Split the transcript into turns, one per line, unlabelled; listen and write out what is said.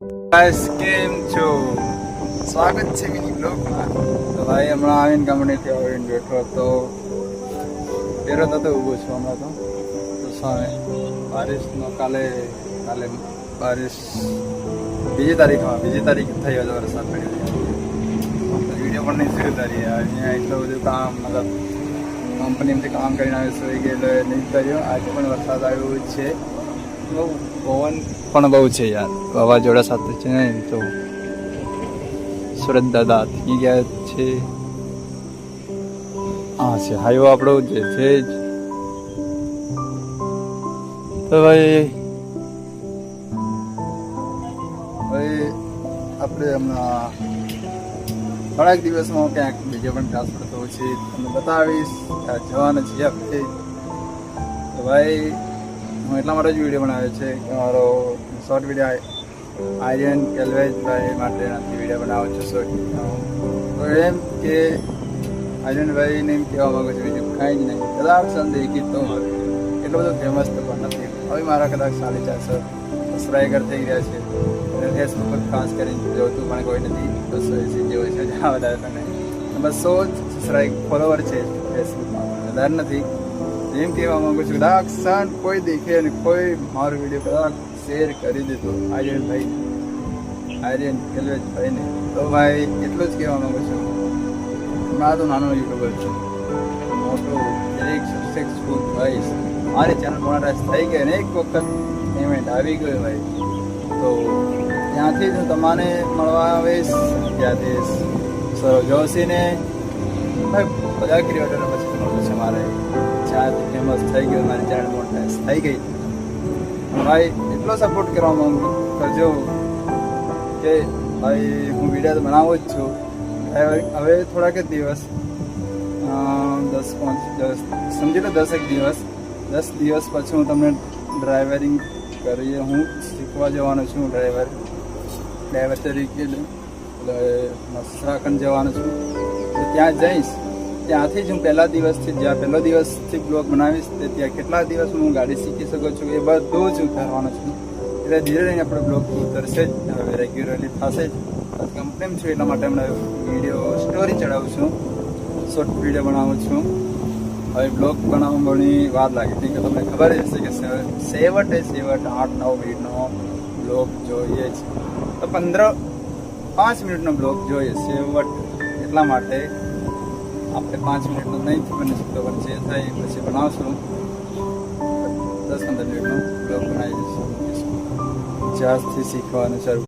Guys કેમ છો? સ્વાગત છે મિની બ્લોગમાં. તો ભાઈ હમણાં આવીને કંપનીથી આવીને બેઠો તો પેરો તો ઊભો છું હમણાં તો સામે બારિશનો કાલે બારિશ બીજી તારીખ થઈ હતો વરસાદ પડ્યો વિડીયો પણ નહીં શરૂ કરી અહીંયા એટલું બધું કામ મતલબ કંપનીમાંથી કામ કરીને આવે સુઈ ગયેલો નહીં કર્યો. આજે પણ વરસાદ આવ્યો છે. બહુ પવન પણ બહુ છે યાર, વાવાઝોડા સાથે છે ને. તો સુરત દાદા થઈ ગયા છે. હા છે હાઈવે આપણો જે છે જ. તો ભાઈ આપણે હમણાં થોડાક દિવસમાં ક્યાંક બીજો પણ ટ્રાન્સફર થવું છે, તમને બતાવીશ. ત્યાં જવાના છીએ આપણે. તો ભાઈ હું એટલા માટે જ વિડીયો બનાવ્યો છે કે મારો શોર્ટ વિડીયો આર્યન કેલ્વેજભાઈ માટે વિડીયો બનાવું છું શોર્ટ. તો એમ કે આર્યનભાઈને એમ કહેવા માગું છું બીજું કાંઈ જ નહીં. કદાચ સંદેખી તો એટલો બધો ફેમસ તો પણ નથી. હવે મારા કદાચ 450 સબસ્ક્રાઈબર થઈ ગયા છે. અને ફેસબુક પર ખાસ કરીને જોતું પણ કોઈ નથી. 280 જેવો છે, જ્યાં વધારે તો નહીં. 200 ફોલોવર છે ફેસબુકમાં, વધારે નથી. એમ કહેવા માંગુ છું કદાચ સન કોઈ દેખે અને કોઈ મારો વિડીયો કદાચ શેર કરી દીધો આર્યન કેલ્વેજભાઈને, તો ભાઈ એટલું જ કહેવા માંગુ છું. મારા તો નાનો યુટ્યુબર છું, મોટો દરેક સક્સેસફુલ ભાઈ. મારી ચેનલ મોનેટાઈઝ થઈ ગઈ અને એક વખત પેમેન્ટ આવી ગયું ભાઈ. તો ત્યાંથી જ હું તમને મળવા આવીશ. ત્યાંથી સૌરવ જોશીને ભાઈ બધા ક્રિએટરો પછી મળવું છે મારે. જ્યાંથી ફેમસ થઈ ગયું, મારી ચેનલ મોનેટાઈઝ થઈ ગઈ. ભાઈ એટલો સપોર્ટ કરવા કરજો કે ભાઈ હું વિડીયો તો બનાવું જ છું. હવે થોડાક જ દિવસ 10 સમજી લો 10 દિવસ પછી હું તમને ડ્રાઈવરિંગ કરીએ હું શીખવા જવાનો છું. ડ્રાઈવર તરીકે મસરાખંડ જવાનો છું. તો ત્યાં જઈશ. ત્યાંથી જ હું પહેલો દિવસથી બ્લોગ બનાવીશ. તે ત્યાં કેટલા દિવસ હું ગાડી શીખી શકું છું એ બધું જ ઉતારવાનું છું. એટલે ધીરે ધીરે આપણે બ્લોગ ઉતરશે જ, હવે રેગ્યુલરલી થશે જ. કંપનીમાં છું એટલા માટે હમણાં વિડીયો સ્ટોરી ચડાવું છું, શોર્ટ વિડીયો બનાવું છું. હવે બ્લોગ બનાવવામાં ઘણી વાર લાગી હતી કે તમને ખબર જ હશે કે છેવટે 8-9 મિનિટનો બ્લોગ જોઈએ છે. તો 5 મિનિટનો બ્લોગ જોઈએ છેવટ. એટલા માટે આપણે 5 મિનિટનો નહીં બની શકતો, પણ જે થાય પછી બનાવશું. 10-15 મિનિટનો બ્લોગ બનાવી દઈશું. જ્યારથી શીખવાનું શરૂ